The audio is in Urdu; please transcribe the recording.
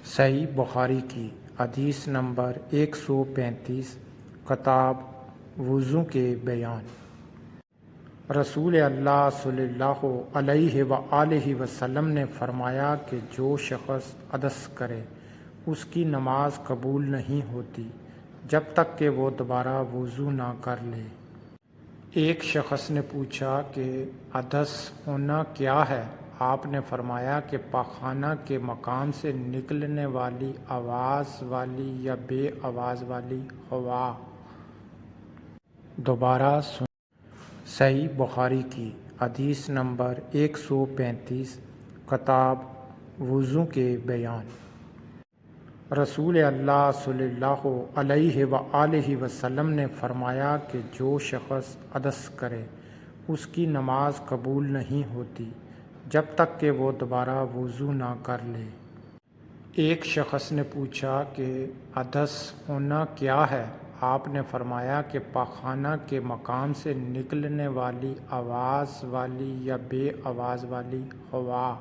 صحیح بخاری کی حدیث نمبر 135 کتاب وضو کے بیان۔ رسول اللہ صلی اللہ علیہ وآلہ وسلم نے فرمایا کہ جو شخص حدث کرے اس کی نماز قبول نہیں ہوتی جب تک کہ وہ دوبارہ وضو نہ کر لے۔ ایک شخص نے پوچھا کہ حدث ہونا کیا ہے؟ آپ نے فرمایا کہ پاخانہ کے مقام سے نکلنے والی آواز والی یا بے آواز والی ہوا۔ دوبارہ سن۔ صحیح بخاری کی حدیث نمبر 135 کتاب وضو کے بیان۔ رسول اللہ صلی اللہ علیہ وآلہ وسلم نے فرمایا کہ جو شخص حدث کرے اس کی نماز قبول نہیں ہوتی جب تک کہ وہ دوبارہ وضو نہ کر لے۔ ایک شخص نے پوچھا کہ حدث ہونا کیا ہے؟ آپ نے فرمایا کہ پاخانہ کے مقام سے نکلنے والی آواز والی یا بے آواز والی ہوا۔